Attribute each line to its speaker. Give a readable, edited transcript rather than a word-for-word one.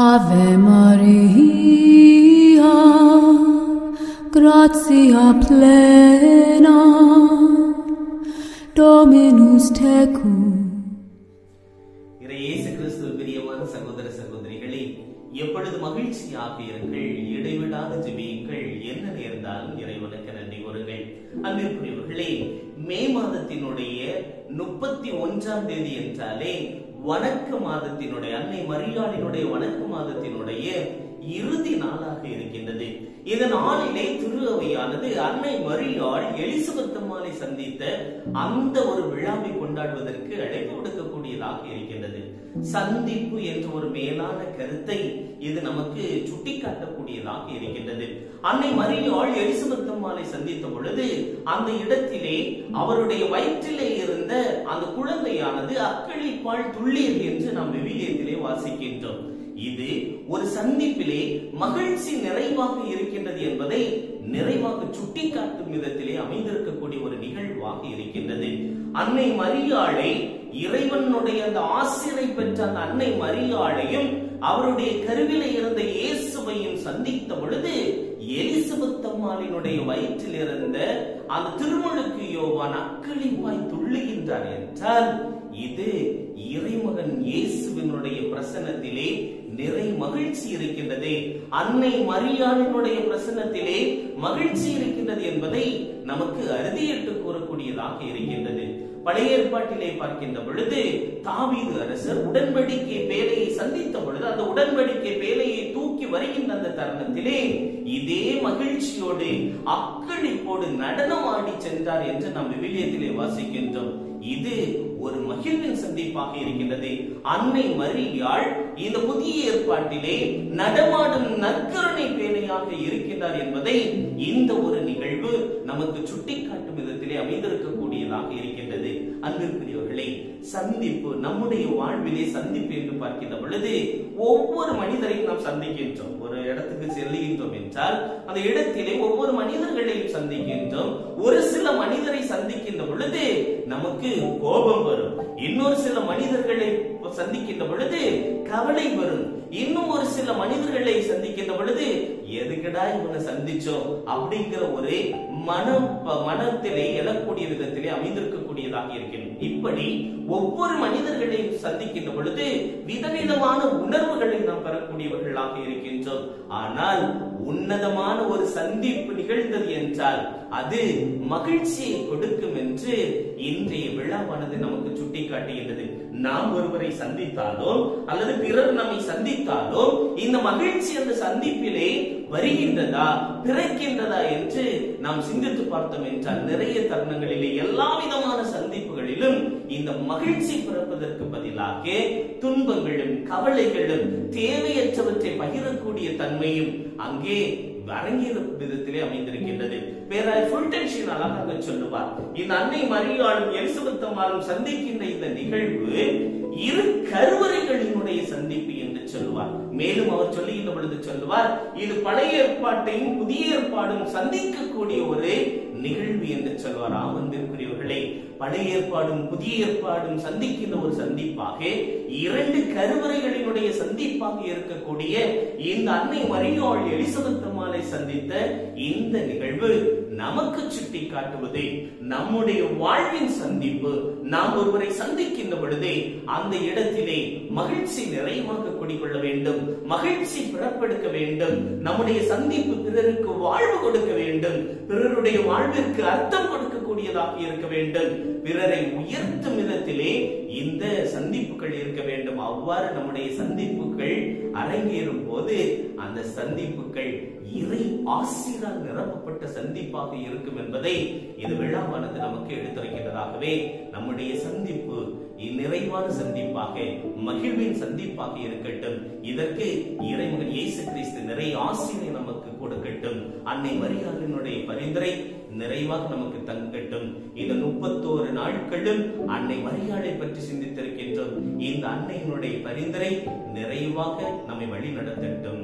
Speaker 1: Ave Maria, gratia plena, Dominus tecum.
Speaker 2: இயேசு கிறிஸ்துவில் பிரியமான சகோதர சகோதரிகளே, எப்பொழுது மகிழ்ச்சியாக இருங்கள், இடைவிடாது ஜெபியுங்கள், என்ன நேர்ந்தாலும் இறைவனுக்கு நன்றி கூறுங்கள். அன்பிற்குரியவர்களே, மே மாதத்தினுடைய 31ஆம் தேதி என்றாலே வணக்க மாதத்தினுடைய, அன்னை மரியாளினுடைய வணக்க மாதத்தினுடைய இறுதி நாளாக இருக்கின்றது. இந்த நாளிலே திரு அவையானது அன்னை மரியாள் எலிசபெத் அம்மாளை சந்தித்த அந்த ஒரு விழாவை கொண்டாடுவதற்கு அழைப்பு கொடுக்கக்கூடியதாக இருக்கின்றது. சந்திப்பு என்ற ஒரு மேலான கருத்தை இது நமக்கு சுட்டிக்காட்டக்கூடியதாக இருக்கின்றது. அன்னை மரியாள் எலிசபெத் அம்மாளை சந்தித்த பொழுது அந்த இடத்திலே அவருடைய வயிற்றிலே இருந்த அந்த குழந்தையானது அக்களிப்பால் துள்ளியது என்று நாம் விவிலியத்திலே வாசிக்கின்றோம். இது ஒரு சந்திப்பிலே மகிழ்ச்சி நிறைவாக இருக்கின்றது என்பதை நிறைவாக சுட்டிக்காட்டும் விதத்திலே அமைந்திருக்கக்கூடிய ஒரு நிகழ்வாக இருக்கின்றது. அன்னை மரியாளை, இறைவனுடைய அந்த ஆசிரை பெற்ற அந்த அன்னை மரியாளையும் அவருடைய கருவிலே இருந்த இயேசுவையும் சந்தித்த பொழுது எலிசபெத் அம்மாளினுடைய வயிற்றில் இருந்த அந்த திருமுழுக்கு யோவான் அக்களிப்பாய் துள்ளுகின்றார் என்றால் இது இறைமகன் இயேசுவினுடைய பிரசன்னத்திலே நிறை மகிழ்ச்சி இருக்கின்றது. அன்னை மரியாளினுடைய பிரசன்னத்திலே மகிழ்ச்சி இருக்கின்றது என்பதை நமக்கு அறுதியிட்டு கூறக்கூடியதாக இருக்கின்றது. பழைய ஏற்பாட்டிலே பார்க்கின்ற பொழுது தாவீது அரசர் உடன்படிக்கை பேழையை சந்தித்த பொழுது அந்த உடன்படிக்கை பேழையை தூக்கி வருகின்ற அந்த தருணத்திலே இதே மகிழ்ச்சியோடு அக்களிப்போடு நடனம் ஆடி சென்றார் என்று நாம் விவிலியத்திலே வாசிக்கின்றோம். இது ஒரு மகிழ்வின் சந்திப்பாக இருக்கின்றது. அன்னை மரியாள் இந்த புதிய ஏற்பாட்டிலே நடமாடும் நற்கருணை பேழையாக இருக்கின்றார் என்பதை இந்த ஒரு நிகழ்வு நமக்கு சுட்டிக்காட்டும் விதத்திலே அமைந்திருக்கக்கூடியதாக இருக்கின்றது. அன்பிற்குரியவர்களே, சந்திப்பு, நம்முடைய வாழ்விலே சந்திப்பு என்று பார்க்கின்ற பொழுது ஒவ்வொரு மனிதரையும் நாம் சந்திக்கின்றோம். ஒரு இடத்துக்கு செல்லுகின்றோம் என்றால் அந்த இடத்திலே ஒவ்வொரு மனிதர்களையும் சந்திக்கின்றோம். ஒரு சில மனிதரை சந்திக்கின்ற பொழுது நமக்கு கோபம் வரும், இன்னொரு சில மனிதர்களை சந்திக்கின்ற பொழுது கவலை வரும், இன்னும் ஒரு சில மனிதர்களை சந்திக்கின்ற பொழுது எதுக்கடா இவனை சந்திச்சோம் அப்படிங்கிற ஒரு மனத்திலே எழக்கூடிய விதத்திலே அமைந்திருக்கக்கூடியதாக இருக்கின்றது. இப்படி ஒவ்வொரு மனிதர்களையும் சந்திக்கின்ற பொழுது விதவிதமான உணர்வுகளை நாம் பெறக்கூடியவர்களாக இருக்கின்றோம். ஆனால் உன்னதமான ஒரு சந்திப்பு நிகழ்ந்தது என்றால் அது மகிழ்ச்சியை கொடுக்கும் என்று இன்றைய விழாவானது நமக்கு சுட்டிக்காட்டுகின்றது. நாம் ஒருவரை சந்தித்தாலோ அல்லது பிறர் நம்மை சந்தித்தாலோ இந்த மகிழ்ச்சி அந்த சந்திப்பிலே வருகின்றதா, பிறக்கின்றதா என்று நாம் சிந்தித்து பார்த்தோம் என்றால் நிறைய தருணங்களிலே எல்லா விதமான சந்திப்புகளிலும் இந்த மகிழ்ச்சி பிறப்பதற்கு பதிலாக துன்பங்களும் கவலைகளும் தேவையற்றவற்றை பகிரக்கூடிய தன்மையும் அங்கே அரங்கிய விதத்திலே அமைந்திருக்கின்றது. பேராயர் ஃபுல்டன்ஷின் அழகாக சொல்லுவார், இந்த அன்னை மரியாளும் எலிசபெத் அம்மாளும் சந்திக்கின்ற இந்த நிகழ்வு இரு கருவறைகளினுடைய சந்திப்பு என்று சொல்லுவார். மேலும் அவர் சொல்லுகின்ற பொழுது சொல்லுவார், இது பழைய ஏற்பாட்டையும் புதிய ஏற்பாடும் சந்திக்கக்கூடிய ஒரு நிகழ்வு என்று சொல்வார். அன்பிற்குரியவர்களே, பழைய ஏற்பாடும் புதிய ஏற்பாடும் சந்திக்கின்ற ஒரு சந்திப்பாக, இரண்டு கருவறைகளினுடைய சந்திப்பாக இருக்கக்கூடிய இந்த அன்னை மரியாள் எலிசபெத் அம்மாளை சந்தித்த இந்த நிகழ்வு நமக்கு சுட்டி காட்டுவது நம்முடைய வாழ்வின் சந்திப்பு. நாம் ஒருவரை சந்திக்கின்ற பொழுதே அந்த இடத்திலே மகிழ்ச்சி நிறைவாக குடிக்கொள்ள வேண்டும், மகிழ்ச்சி பிறப்பெடுக்க வேண்டும், நம்முடைய சந்திப்பு பிறருக்கு வாழ்வு கொடுக்க வேண்டும், பிறருடைய வாழ்விற்கு அர்த்தம் கொடுக்கக்கூடியதாக இருக்க வேண்டும், பிறரை உயர்த்தும் விதத்திலே இந்த சந்திப்புகள் இருக்க வேண்டும். அவ்வாறு நம்முடைய சந்திப்புகள் அரங்கேறும் போது அந்த சந்திப்புகள் இறை ஆசிரால் நிரப்பப்பட்ட சந்திப்பாக இருக்கும் என்பதை இது விழாவானது நமக்கு எடுத்துரைக்கின்றதாகவே நம்முடைய சந்திப்பு நிறைவான சந்திப்பாக, மகிழ்வின் சந்திப்பாக இருக்கட்டும். இதற்கு இறைமகன் இயேசு கிறிஸ்து நிறைய ஆசிரை நமக்கு கொடுக்கட்டும். அன்னை மரியாளினுடைய பரிந்துரை நிறைவாக நமக்கு தங்கட்டும். இந்த 31 நாட்களும் அன்னை மரியாளை பற்றி சிந்தித்திருக்கின்றோம். இந்த அன்னையினுடைய பரிந்துரை நிறைவாக நம்மை வழி நடத்தட்டும்.